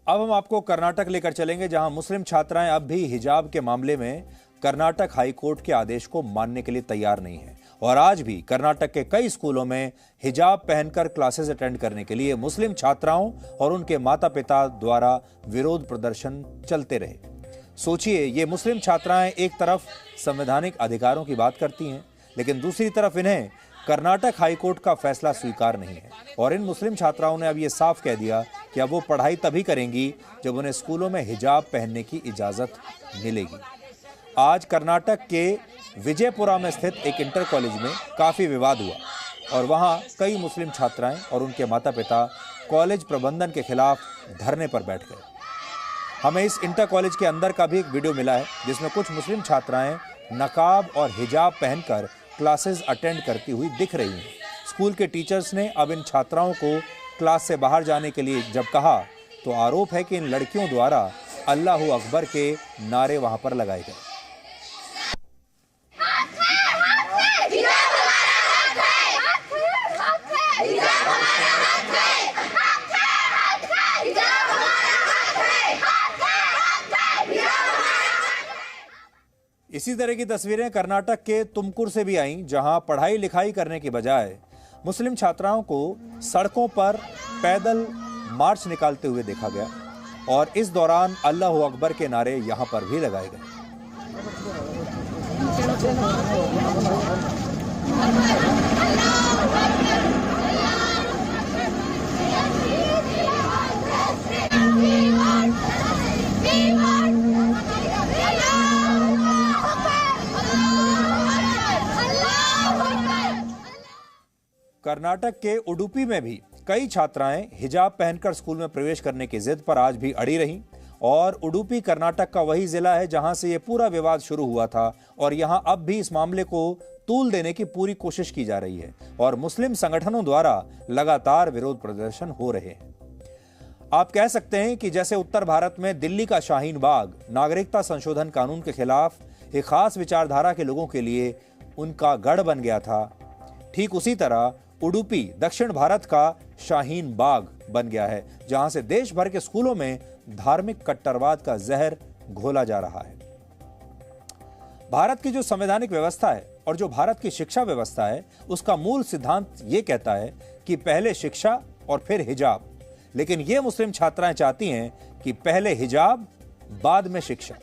अब हम आपको कर्नाटक लेकर चलेंगे, जहां मुस्लिम छात्राएं अब भी हिजाब के मामले में कर्नाटक हाई कोर्ट के आदेश को मानने के लिए तैयार नहीं है। और आज भी कर्नाटक के कई स्कूलों में हिजाब पहनकर क्लासेस अटेंड करने के लिए मुस्लिम छात्राओं और उनके माता पिता द्वारा विरोध प्रदर्शन चलते रहे। सोचिए, ये मुस्लिम छात्राएं एक तरफ संवैधानिक अधिकारों की बात करती हैं, लेकिन दूसरी तरफ इन्हें कर्नाटक हाईकोर्ट का फैसला स्वीकार नहीं है। और इन मुस्लिम छात्राओं ने अब ये साफ कह दिया कि अब वो पढ़ाई तभी करेंगी जब उन्हें स्कूलों में हिजाब पहनने की इजाजत मिलेगी। आज कर्नाटक के विजयपुरा में स्थित एक इंटर कॉलेज में काफी विवाद हुआ और वहां कई मुस्लिम छात्राएं और उनके माता पिता कॉलेज प्रबंधन के खिलाफ धरने पर बैठ गए। हमें इस इंटर कॉलेज के अंदर का भी एक वीडियो मिला है, जिसमें कुछ मुस्लिम छात्राएं नकाब और हिजाब पहनकर क्लासेस अटेंड करती हुई दिख रही हैं। स्कूल के टीचर्स ने अब इन छात्राओं को क्लास से बाहर जाने के लिए जब कहा, तो आरोप है कि इन लड़कियों द्वारा अल्लाहू अकबर के नारे वहां पर लगाए गए। इसी तरह की तस्वीरें कर्नाटक के तुमकुर से भी आईं, जहां पढ़ाई लिखाई करने की बजाय मुस्लिम छात्राओं को सड़कों पर पैदल मार्च निकालते हुए देखा गया और इस दौरान अल्लाहू अकबर के नारे यहां पर भी लगाए गए। कर्नाटक के उडुपी में भी कई छात्राएं हिजाब पहनकर स्कूल में प्रवेश करने की जिद पर आज भी अड़ी रहीं। और उडुपी कर्नाटक का वही जिला है जहां से यह पूरा विवाद शुरू हुआ था और यहां अब भी इस मामले को तूल देने की पूरी कोशिश की जा रही है और मुस्लिम संगठनों द्वारा लगातार विरोध प्रदर्शन हो रहे हैं। आप कह सकते हैं कि जैसे उत्तर भारत में दिल्ली का शाहीन बाग नागरिकता संशोधन कानून के खिलाफ एक खास विचारधारा के लोगों के लिए उनका गढ़ बन गया था, ठीक उसी तरह उडुपी दक्षिण भारत का शाहीन बाग बन गया है, जहां से देश भर के स्कूलों में धार्मिक कट्टरवाद का जहर घोला जा रहा है। भारत की जो संवैधानिक व्यवस्था है और जो भारत की शिक्षा व्यवस्था है, उसका मूल सिद्धांत यह कहता है कि पहले शिक्षा और फिर हिजाब। लेकिन ये मुस्लिम छात्राएं चाहती हैं कि पहले हिजाब बाद में शिक्षा।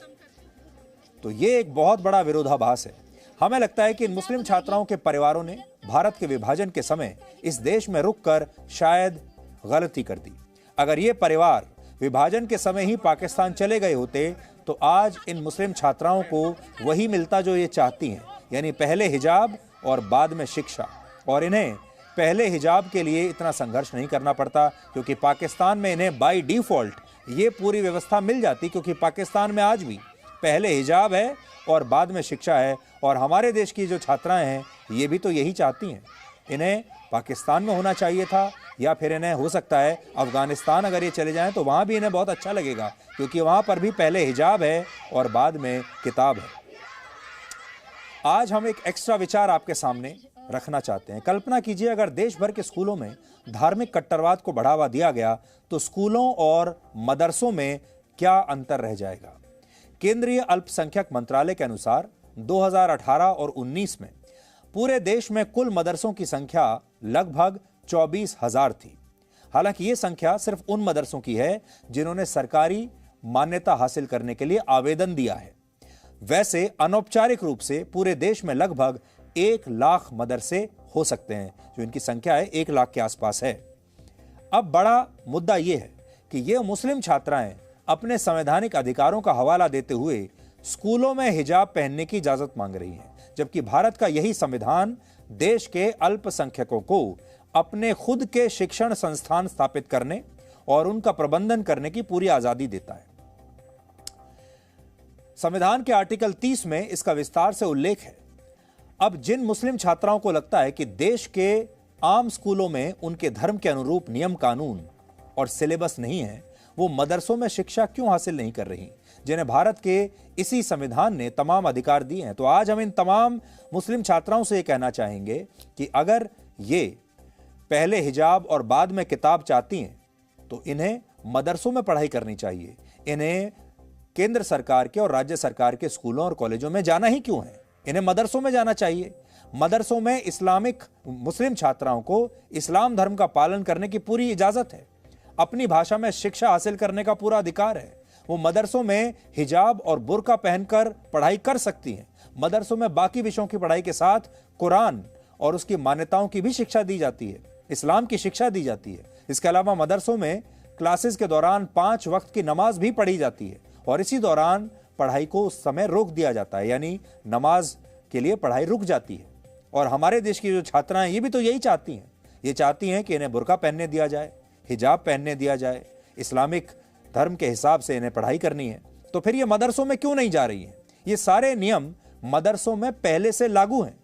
तो ये एक बहुत बड़ा विरोधाभास है। हमें लगता है कि इन मुस्लिम छात्राओं के परिवारों ने भारत के विभाजन के समय इस देश में रुककर शायद गलती कर दी। अगर ये परिवार विभाजन के समय ही पाकिस्तान चले गए होते तो आज इन मुस्लिम छात्राओं को वही मिलता जो ये चाहती हैं, यानी पहले हिजाब और बाद में शिक्षा। और इन्हें पहले हिजाब के लिए इतना संघर्ष नहीं करना पड़ता, क्योंकि पाकिस्तान में इन्हें बाय डिफॉल्ट ये पूरी व्यवस्था मिल जाती, क्योंकि पाकिस्तान में आज भी पहले हिजाब है और बाद में शिक्षा है। और हमारे देश की जो छात्राएं हैं ये भी तो यही चाहती हैं। इन्हें पाकिस्तान में होना चाहिए था, या फिर इन्हें हो सकता है अफगानिस्तान अगर ये चले जाएं तो वहाँ भी इन्हें बहुत अच्छा लगेगा, क्योंकि वहाँ पर भी पहले हिजाब है और बाद में किताब है। आज हम एक एक्स्ट्रा विचार आपके सामने रखना चाहते हैं। कल्पना कीजिए, अगर देश भर के स्कूलों में धार्मिक कट्टरवाद को बढ़ावा दिया गया तो स्कूलों और मदरसों में क्या अंतर रह जाएगा। केंद्रीय अल्पसंख्यक मंत्रालय के अनुसार 2018 और 19 में पूरे देश में कुल मदरसों की संख्या लगभग 24,000 थी। हालांकि यह संख्या सिर्फ उन मदरसों की है जिन्होंने सरकारी मान्यता हासिल करने के लिए आवेदन दिया है। वैसे अनौपचारिक रूप से पूरे देश में लगभग 1 लाख मदरसे हो सकते हैं, जो इनकी संख्या है 1 लाख के आसपास है। अब बड़ा मुद्दा यह है कि ये मुस्लिम छात्राएं अपने संवैधानिक अधिकारों का हवाला देते हुए स्कूलों में हिजाब पहनने की इजाजत मांग रही हैं, जबकि भारत का यही संविधान देश के अल्पसंख्यकों को अपने खुद के शिक्षण संस्थान स्थापित करने और उनका प्रबंधन करने की पूरी आजादी देता है। संविधान के आर्टिकल 30 में इसका विस्तार से उल्लेख है। अब जिन मुस्लिम छात्राओं को लगता है कि देश के आम स्कूलों में उनके धर्म के अनुरूप नियम कानून और सिलेबस नहीं है, वो मदरसों में शिक्षा क्यों हासिल नहीं कर रही, जिन्हें भारत के इसी संविधान ने तमाम अधिकार दिए हैं। तो आज हम इन तमाम मुस्लिम छात्राओं से ये कहना चाहेंगे कि अगर ये पहले हिजाब और बाद में किताब चाहती हैं तो इन्हें मदरसों में पढ़ाई करनी चाहिए। इन्हें केंद्र सरकार के और राज्य सरकार के स्कूलों और कॉलेजों में जाना ही क्यों है? इन्हें मदरसों में जाना चाहिए। मदरसों में इस्लामिक मुस्लिम छात्राओं को इस्लाम धर्म का पालन करने की पूरी इजाजत है। अपनी भाषा में शिक्षा हासिल करने का पूरा अधिकार है। वो मदरसों में हिजाब और बुर्का पहनकर पढ़ाई कर सकती हैं। मदरसों में बाकी विषयों की पढ़ाई के साथ कुरान और उसकी मान्यताओं की भी शिक्षा दी जाती है, इस्लाम की शिक्षा दी जाती है। इसके अलावा मदरसों में क्लासेस के दौरान 5 वक्त की नमाज भी पढ़ी जाती है और इसी दौरान पढ़ाई को उस समय रोक दिया जाता है, यानी नमाज के लिए पढ़ाई रुक जाती है। और हमारे देश की जो छात्राएं ये भी तो यही चाहती हैं। ये चाहती हैं कि इन्हें बुर्का पहनने दिया जाए, हिजाब पहनने दिया जाए, इस्लामिक धर्म के हिसाब से इन्हें पढ़ाई करनी है। तो फिर ये मदरसों में क्यों नहीं जा रही हैं? ये सारे नियम मदरसों में पहले से लागू हैं,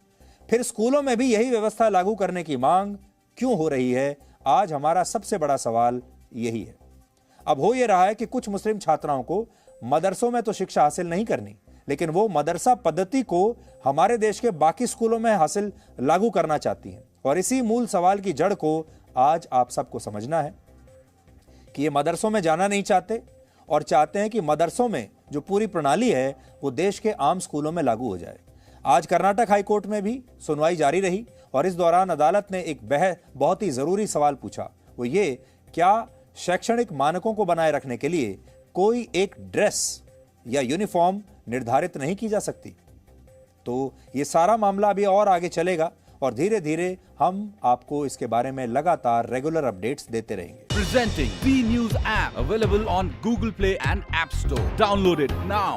फिर स्कूलों में भी यही व्यवस्था लागू करने की मांग क्यों हो रही है? आज हमारा सबसे बड़ा सवाल यही है। अब हो यह रहा है कि कुछ मुस्लिम छात्राओं को मदरसों में तो शिक्षा हासिल नहीं करनी, लेकिन वो मदरसा पद्धति को हमारे देश के बाकी स्कूलों में हासिल लागू करना चाहती हैं। और इसी मूल सवाल की जड़ को आज आप सबको समझना है कि ये मदरसों में जाना नहीं चाहते और चाहते हैं कि मदरसों में जो पूरी प्रणाली है वो देश के आम स्कूलों में लागू हो जाए। आज कर्नाटक हाई कोर्ट में भी सुनवाई जारी रही और इस दौरान अदालत ने एक बहुत ही जरूरी सवाल पूछा। वो ये, क्या शैक्षणिक मानकों को बनाए रखने के लिए कोई एक ड्रेस या यूनिफॉर्म निर्धारित नहीं की जा सकती? तो ये सारा मामला अभी और आगे चलेगा और धीरे धीरे हम आपको इसके बारे में लगातार रेगुलर अपडेट्स देते रहेंगे। Presenting B News app available on Google Play and App Store. Download it now.